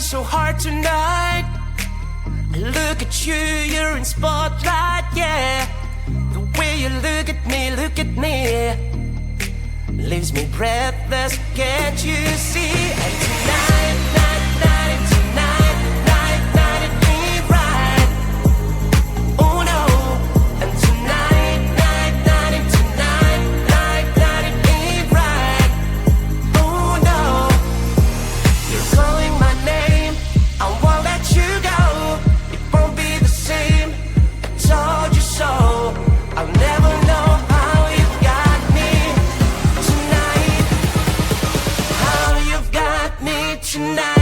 So hard tonight. Look at you, you're in spotlight, yeah. The way you look at me, leaves me breathless. Can't you see? And tonight, it ain't right. Oh no. And tonight, it ain't right. Oh no. You're calling my name, I won't let you go. It won't be the same, I told you so. I'll never know how you've got me tonight. How you've got me tonight.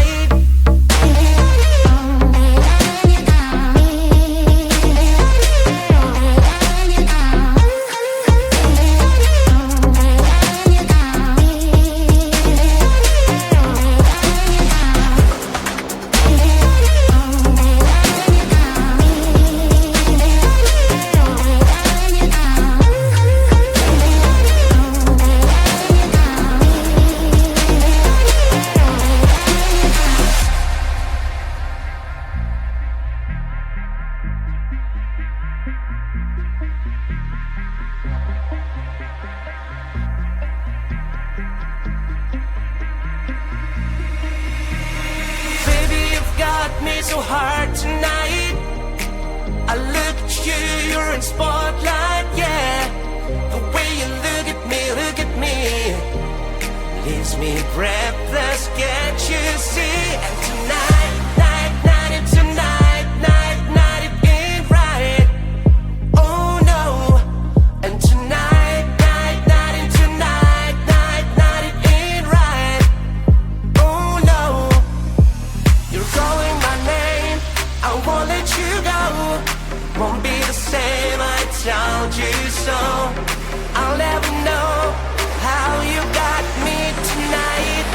So hard tonight. I look at you, you're in spotlight, yeah. The way you look at me, leaves me breathless. Can't you see? And tonight, it ain't right. Oh no. And tonight, it ain't right. Oh no. You're calling my name, I won't let you go. Won't be the same, I told you so. I'll never know how you got me tonight.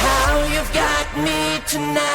How you've got me tonight.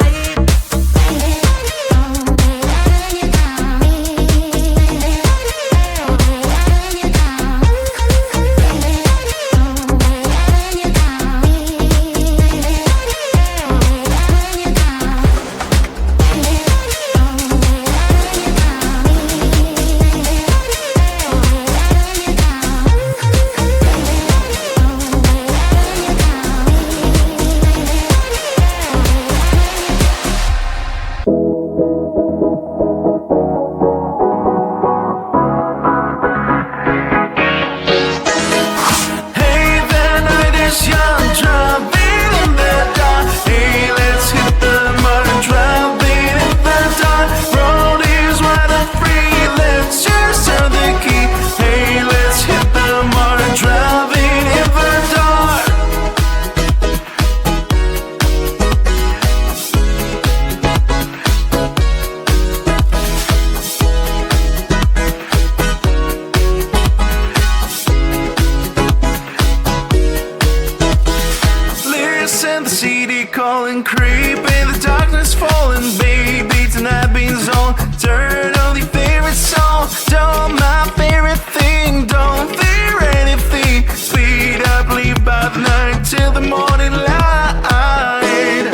Calling, creep in the darkness, falling, baby. Tonight being zone. Turn on your favorite song. Don't my favorite thing. Don't fear anything. Speed up, leave by the night till the morning light.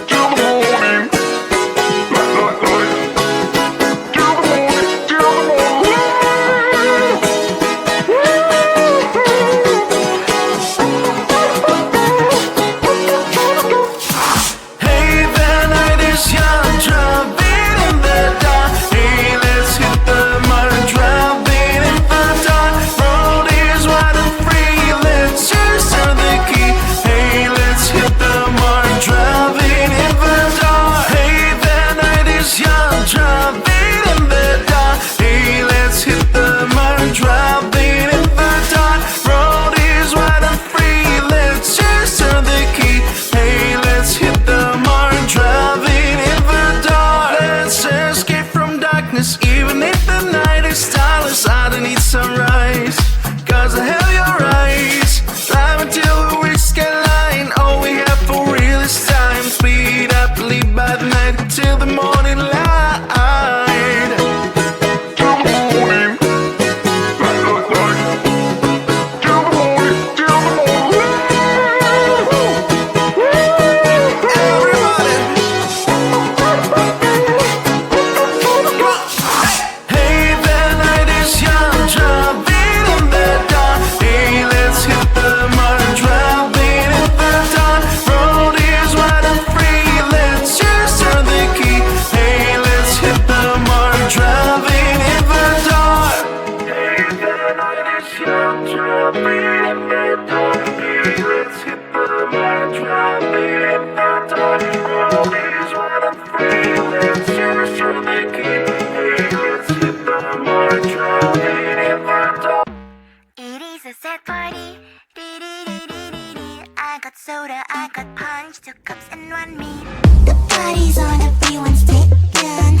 Till the morning. Till the morning. Till the morning. soda, I got punch, 2 cups and 1 meat. The party's on, everyone's taken.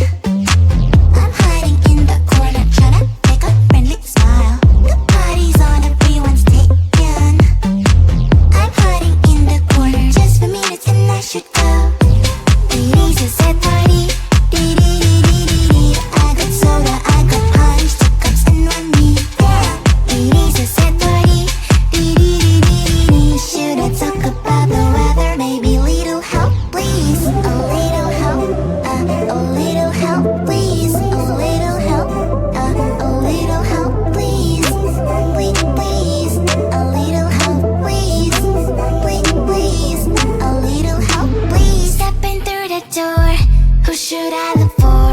I'm hiding in the corner, tryna make a friendly smile. The party's on, everyone's taken. I'm hiding in the corner just for minutes and I should go. It is a sad party. I got soda, I got punch, 2 cups and 1 meat. It is a sad party. Should I talk about the weather? Maybe little help, please. A little help, a little help, please. A little help, a little help, please. Please, a little help, please. Please, a little help, please. Stepping through the door, who should I look for?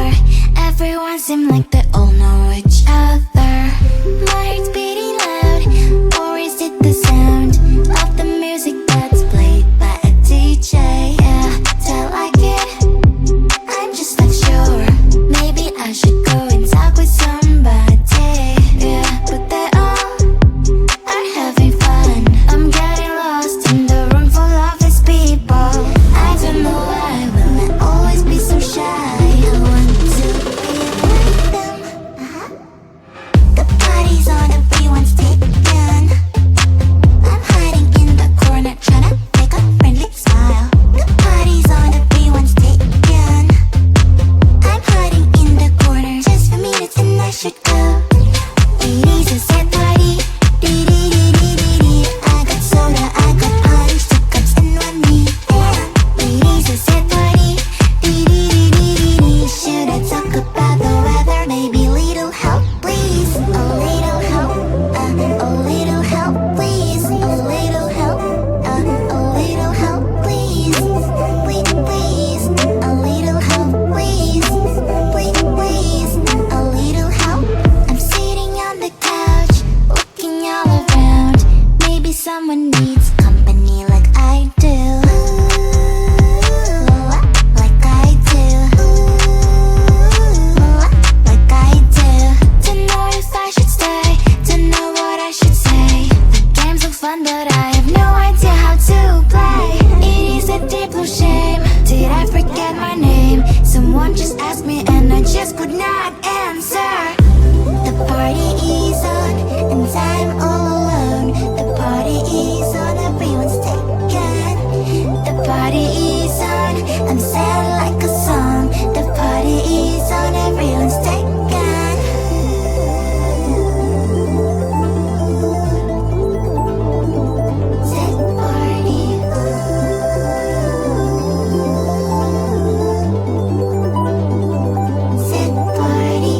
Everyone seems like they all know each other. My heart's beating loud, or is it the sound of the music that's played by a DJ? Yeah, till I get, I'm just not sure. Maybe I should go and talk with somebody. Yeah, but they all are having fun. I'm getting lost in the room full of these people. I don't know why will I always be so shy. I want to be like them. The party's on, everyone's taken. I'm hiding in the corner, tryna make a friendly smile. The party's on, everyone's taken. I'm hiding in the corner just for minutes and I should go. It is a sad party. I got soda, I got punch, 2 cups and 1 meat. It is a sad party. Should I talk about the weather? Maybe little help, please. A little help, a little help, please. A little help, a little help, please. Please, a little help, please. Please, a little help. I'm sitting on the couch, looking all around. Maybe someone needs company like I do. Like I do. Like I do. Don't know if I should stay, don't know what I should say. The games look fun, but I have no idea how to play. It is a deep blue shame. Did I forget my name? Someone just asked me and I just could not answer. The party is on and I'm all alone. The party is on, everyone's taken. The party is on, I'm sad like a song. The party is on, everyone's taken. Sad party. Sad party.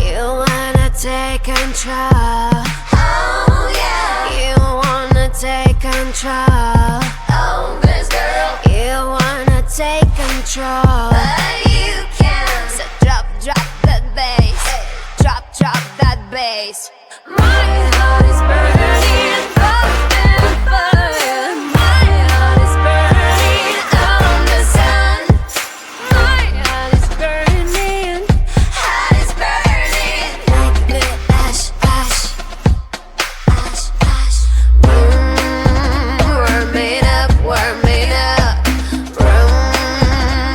You wanna take control. Oh yeah. You wanna take control. Oh, this girl. You wanna take control. But you can't. So drop that bass. Drop that bass. My heart is burning up in fire. My heart is burning on the sun. My heart is burning. Heart is burning like the ash, ash, ash, ash. We're made up, we're made up.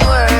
We're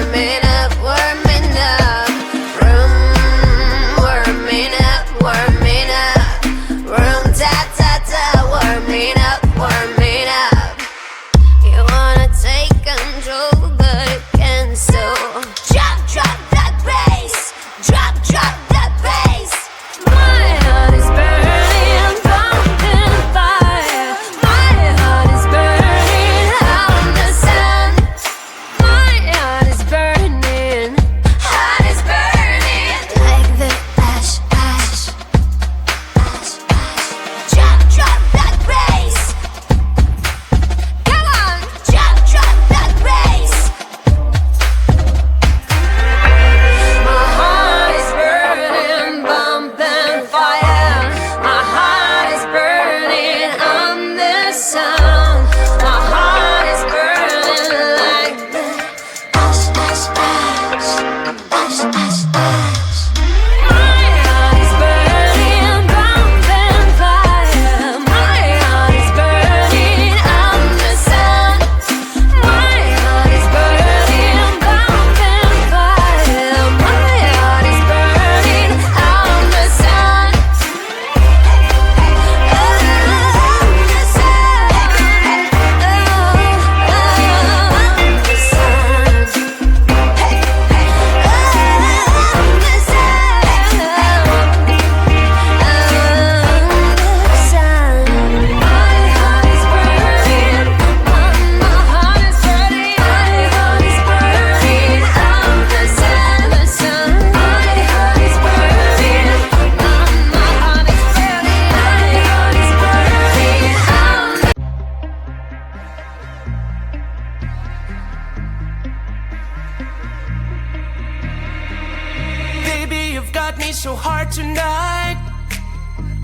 so hard tonight.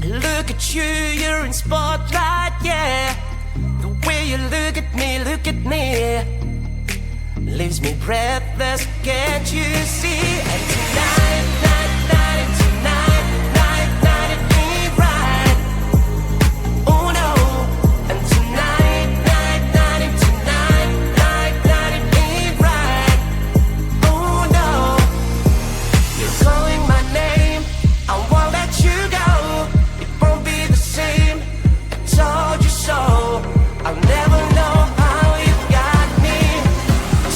Look at you, you're in spotlight, yeah. The way you look at me, leaves me breathless, can't you see? And tonight, it ain't right. Oh no. And tonight, it ain't right. Oh no. You're calling my name, I won't let you go. It won't be the same, I told you so. I'll never know how you've got me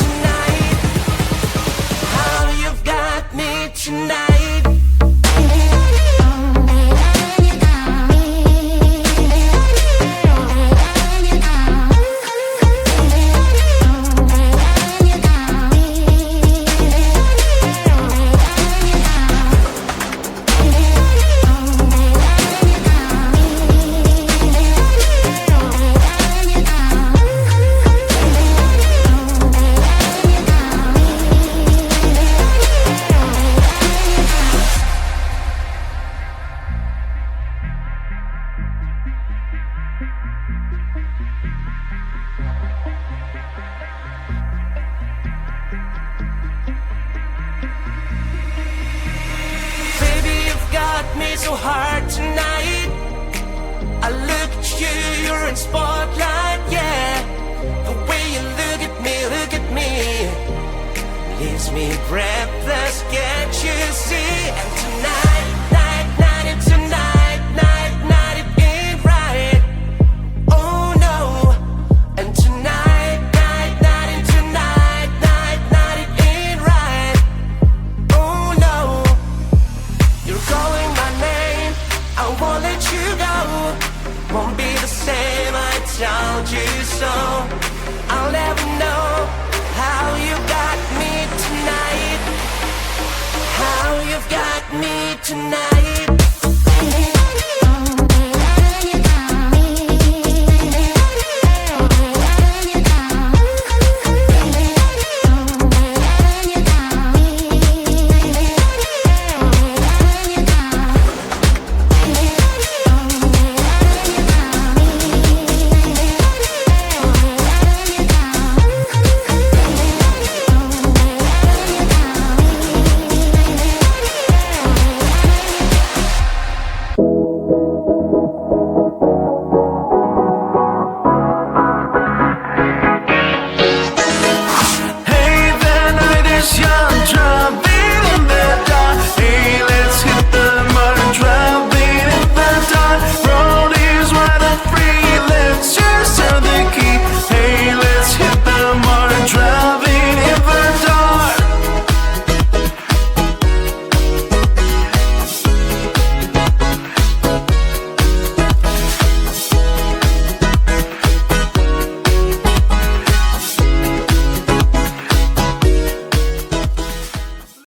tonight. How you've got me tonight. Me so hard tonight. I look at you, you're in spotlight, yeah. The way you look at me, leaves me breathless, can't you see? And tonight, it ain't right. Oh no. And tonight, it ain't right. Oh no. You're calling my name, I won't let you go. Won't be the same, I told you so. I'll never know how you got me tonight. How you've got me tonight.